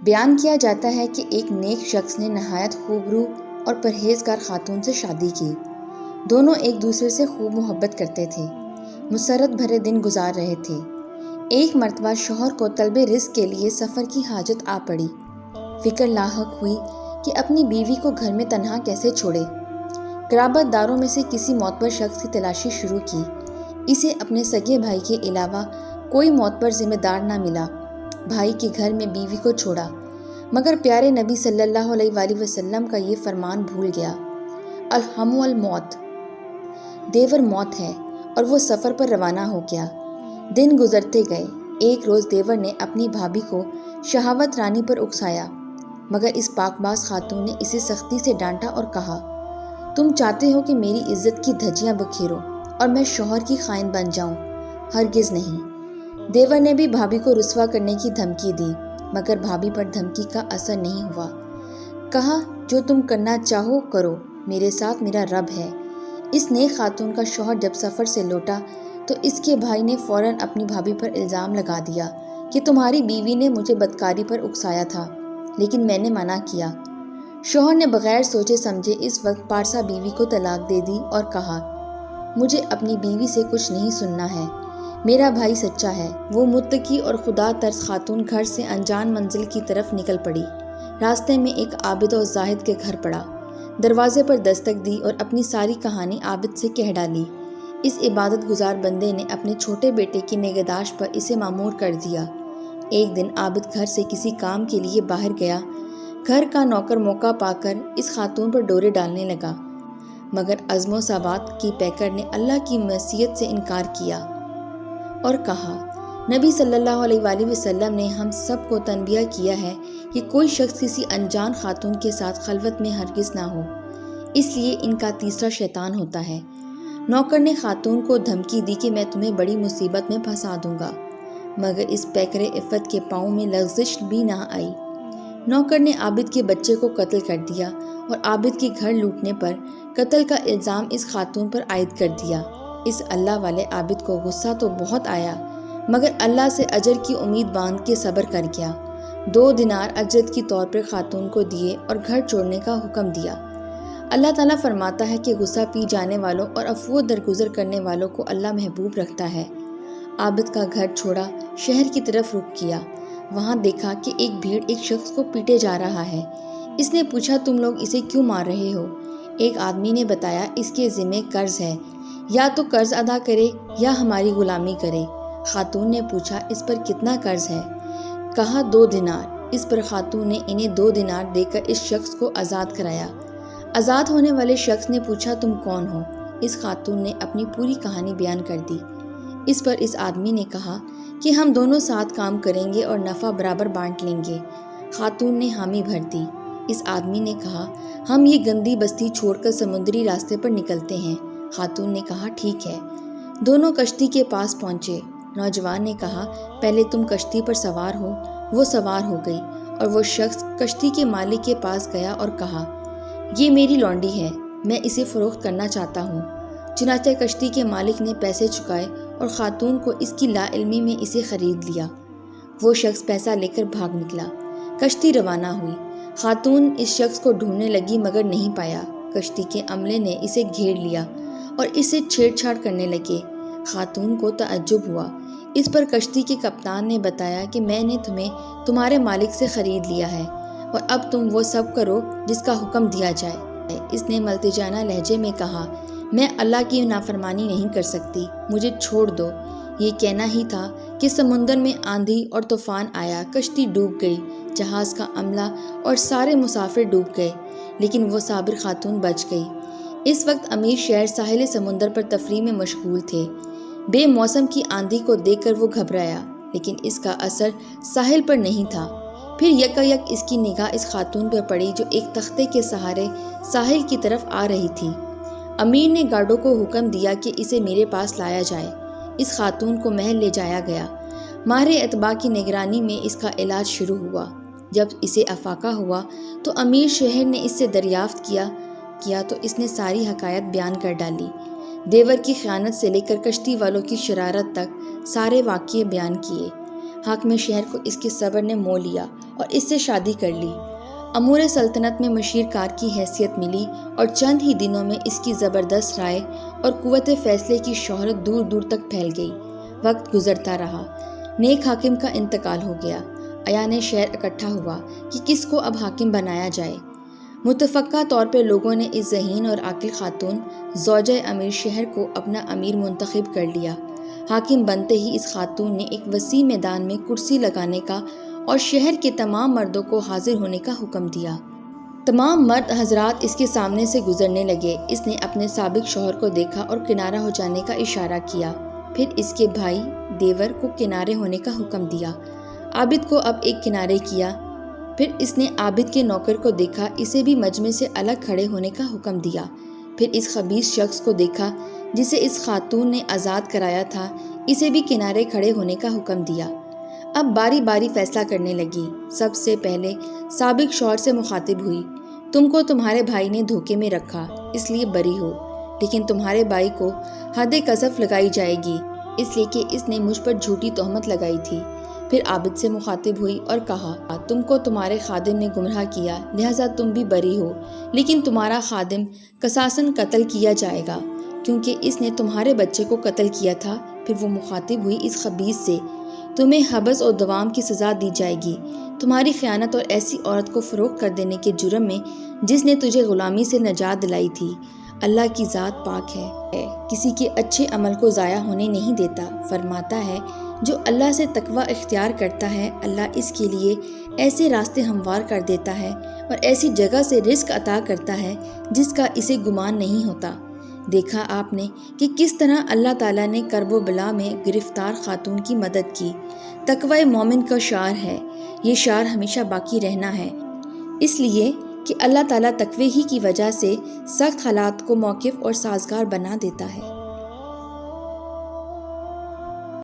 بیان کیا جاتا ہے کہ ایک نیک شخص نے نہایت خوبرو اور پرہیزگار خاتون سے شادی کی۔ دونوں ایک دوسرے سے خوب محبت کرتے تھے، مسرت بھرے دن گزار رہے تھے۔ ایک مرتبہ شوہر کو طلب رزق کے لیے سفر کی حاجت آ پڑی۔ فکر لاحق ہوئی کہ اپنی بیوی کو گھر میں تنہا کیسے چھوڑے۔ قرابت داروں میں سے کسی معتبر شخص کی تلاشی شروع کی۔ اسے اپنے سگے بھائی کے علاوہ کوئی معتبر ذمہ دار نہ ملا۔ بھائی کے گھر میں بیوی کو چھوڑا، مگر پیارے نبی صلی اللہ علیہ وآلہ وسلم کا یہ فرمان بھول گیا، الحم الموت، دیور موت ہے، اور وہ سفر پر روانہ ہو گیا۔ دن گزرتے گئے۔ ایک روز دیور نے اپنی بھابھی کو شہوت رانی پر اکسایا، مگر اس پاک باز خاتون نے اسے سختی سے ڈانٹا اور کہا، تم چاہتے ہو کہ میری عزت کی دھجیاں بکھیرو اور میں شوہر کی خائن بن جاؤں؟ ہرگز نہیں۔ دیور نے بھی بھابھی کو رسوا کرنے کی دھمکی دی، مگر بھابھی پر دھمکی کا اثر نہیں ہوا۔ کہا، جو تم کرنا چاہو کرو، میرے ساتھ میرا رب ہے۔ اس نیک خاتون کا شوہر جب سفر سے لوٹا تو اس کے بھائی نے فوراً اپنی بھابھی پر الزام لگا دیا کہ تمہاری بیوی نے مجھے بدکاری پر اکسایا تھا، لیکن میں نے منع کیا۔ شوہر نے بغیر سوچے سمجھے اس وقت پارسا بیوی کو طلاق دے دی اور کہا، مجھے اپنی بیوی سے کچھ نہیں سننا ہے، میرا بھائی سچا ہے۔ وہ متقی اور خدا ترس خاتون گھر سے انجان منزل کی طرف نکل پڑی۔ راستے میں ایک عابد و زاہد کے گھر پڑا۔ دروازے پر دستک دی اور اپنی ساری کہانی عابد سے کہہ ڈالی۔ اس عبادت گزار بندے نے اپنے چھوٹے بیٹے کی نگہداشت پر اسے مامور کر دیا۔ ایک دن عابد گھر سے کسی کام کے لیے باہر گیا۔ گھر کا نوکر موقع پا کر اس خاتون پر ڈورے ڈالنے لگا، مگر عزم و ثبات کی پیکر نے اللہ کی معصیت سے انکار کیا اور کہا، نبی صلی اللہ علیہ وآلہ وسلم نے ہم سب کو تنبیہ کیا ہے کہ کوئی شخص کسی انجان خاتون کے ساتھ خلوت میں ہرگز نہ ہو، اس لیے ان کا تیسرا شیطان ہوتا ہے۔ نوکر نے خاتون کو دھمکی دی کہ میں تمہیں بڑی مصیبت میں پھنسا دوں گا، مگر اس پیکر عفت کے پاؤں میں لغزش بھی نہ آئی۔ نوکر نے عابد کے بچے کو قتل کر دیا اور عابد کے گھر لوٹنے پر قتل کا الزام اس خاتون پر عائد کر دیا۔ اس اللہ والے عابد کو غصہ تو بہت آیا، مگر اللہ سے اجر کی امید باندھ کے صبر کر گیا۔ 2 دینار اجرت کے طور پر خاتون کو دیے اور گھر چھوڑنے کا حکم دیا۔ اللہ تعالیٰ فرماتا ہے کہ غصہ پی جانے والوں اور عفو درگزر کرنے والوں کو اللہ محبوب رکھتا ہے۔ عابد کا گھر چھوڑا، شہر کی طرف رخ کیا۔ وہاں دیکھا کہ ایک بھیڑ ایک شخص کو پیٹے جا رہا ہے۔ اس نے پوچھا، تم لوگ اسے کیوں مار رہے ہو؟ ایک آدمی نے بتایا، اس کے ذمے قرض ہے، یا تو قرض ادا کرے یا ہماری غلامی کرے۔ خاتون نے پوچھا، اس پر کتنا قرض ہے؟ کہا 2 دینار۔ اس پر خاتون نے انہیں 2 دینار دے کر اس شخص کو آزاد کرایا۔ آزاد ہونے والے شخص نے پوچھا، تم کون ہو؟ اس خاتون نے اپنی پوری کہانی بیان کر دی۔ اس پر اس آدمی نے کہا کہ ہم دونوں ساتھ کام کریں گے اور نفع برابر بانٹ لیں گے۔ خاتون نے حامی بھر دی۔ اس آدمی نے کہا، ہم یہ گندی بستی چھوڑ کر سمندری راستے پر نکلتے ہیں۔ خاتون نے کہا، ٹھیک ہے۔ دونوں کشتی کے پاس پہنچے۔ نوجوان نے کہا، پہلے تم کشتی پر سوار ہو۔ وہ سوار ہو گئی اور وہ شخص کشتی کے مالک کے پاس گیا اور کہا، یہ میری لونڈی ہے، میں اسے فروخت کرنا چاہتا ہوں۔ چنانچہ کشتی کے مالک نے پیسے چکائے اور خاتون کو اس کی لا علمی میں اسے خرید لیا۔ وہ شخص پیسہ لے کر بھاگ نکلا۔ کشتی روانہ ہوئی۔ خاتون اس شخص کو ڈھونڈنے لگی مگر نہیں پایا۔ کشتی کے عملے نے اسے گھیر لیا اور اسے چھیڑ چھاڑ کرنے لگے۔ خاتون کو تعجب ہوا۔ اس پر کشتی کے کپتان نے بتایا کہ میں نے تمہیں تمہارے مالک سے خرید لیا ہے اور اب تم وہ سب کرو جس کا حکم دیا جائے۔ اس نے ملتجانہ لہجے میں کہا، میں اللہ کی نافرمانی نہیں کر سکتی، مجھے چھوڑ دو۔ یہ کہنا ہی تھا کہ سمندر میں آندھی اور طوفان آیا، کشتی ڈوب گئی، جہاز کا عملہ اور سارے مسافر ڈوب گئے، لیکن وہ صابر خاتون بچ گئی۔ اس وقت امیر شہر ساحل سمندر پر تفریح میں مشغول تھے۔ بے موسم کی آندھی کو دیکھ کر وہ گھبرایا، لیکن اس کا اثر ساحل پر نہیں تھا۔ پھر یکایک اس کی نگاہ اس خاتون پر پڑی جو ایک تختے کے سہارے ساحل کی طرف آ رہی تھی۔ امیر نے گارڈوں کو حکم دیا کہ اسے میرے پاس لایا جائے۔ اس خاتون کو محل لے جایا گیا۔ ماہر اطباء کی نگرانی میں اس کا علاج شروع ہوا۔ جب اسے افاقہ ہوا تو امیر شہر نے اس سے دریافت کیا تو اس نے ساری حقائق بیان کر ڈالی۔ دیور کی خیانت سے لے کر کشتی والوں کی شرارت تک سارے واقعے بیان کیے۔ حاکم شہر کو اس کے صبر نے مول لیا اور اس سے شادی کر لی۔ امور سلطنت میں مشیر کار کی حیثیت ملی اور چند ہی دنوں میں اس کی زبردست رائے اور قوت فیصلے کی شہرت دور دور تک پھیل گئی۔ وقت گزرتا رہا، نیک حاکم کا انتقال ہو گیا۔ ایان شہر اکٹھا ہوا کہ کس کو اب حاکم بنایا جائے۔ متفقہ طور پر لوگوں نے اس ذہین اور عاقل خاتون زوجہ امیر شہر کو اپنا امیر منتخب کر لیا۔ حاکم بنتے ہی اس خاتون نے ایک وسیع میدان میں کرسی لگانے کا اور شہر کے تمام مردوں کو حاضر ہونے کا حکم دیا۔ تمام مرد حضرات اس کے سامنے سے گزرنے لگے۔ اس نے اپنے سابق شوہر کو دیکھا اور کنارہ ہو جانے کا اشارہ کیا، پھر اس کے بھائی دیور کو کنارے ہونے کا حکم دیا۔ عابد کو اب ایک کنارے کیا، پھر اس نے عابد کے نوکر کو دیکھا، اسے بھی مجمع سے الگ کھڑے ہونے کا حکم دیا۔ پھر اس خبیث شخص کو دیکھا جسے اس خاتون نے آزاد کرایا تھا، اسے بھی کنارے کھڑے ہونے کا حکم دیا۔ اب باری باری فیصلہ کرنے لگی۔ سب سے پہلے سابق شوہر سے مخاطب ہوئی، تم کو تمہارے بھائی نے دھوکے میں رکھا، اس لیے بری ہو، لیکن تمہارے بھائی کو حد قذف لگائی جائے گی، اس لیے کہ اس نے مجھ پر جھوٹی تہمت لگائی تھی۔ پھر عابد سے مخاطب ہوئی اور کہا، تم کو تمہارے خادم نے گمراہ کیا، لہٰذا تم بھی بری ہو، لیکن تمہارا خادم قصاصاً قتل کیا جائے گا، کیونکہ اس نے تمہارے بچے کو قتل کیا تھا۔ پھر وہ مخاطب ہوئی اس خبیث سے، تمہیں حبس اور دوام کی سزا دی جائے گی، تمہاری خیانت اور ایسی عورت کو فروخت کر دینے کے جرم میں جس نے تجھے غلامی سے نجات دلائی تھی۔ اللہ کی ذات پاک ہے، کسی کے اچھے عمل کو ضائع ہونے نہیں دیتا۔ فرماتا ہے، جو اللہ سے تقوی اختیار کرتا ہے، اللہ اس کے لیے ایسے راستے ہموار کر دیتا ہے اور ایسی جگہ سے رزق عطا کرتا ہے جس کا اسے گمان نہیں ہوتا۔ دیکھا آپ نے کہ کس طرح اللہ تعالیٰ نے کرب و بلا میں گرفتار خاتون کی مدد کی۔ تقوی مومن کا شعار ہے، یہ شعار ہمیشہ باقی رہنا ہے، اس لیے کہ اللہ تعالیٰ تقوی ہی کی وجہ سے سخت حالات کو موقف اور سازگار بنا دیتا ہے۔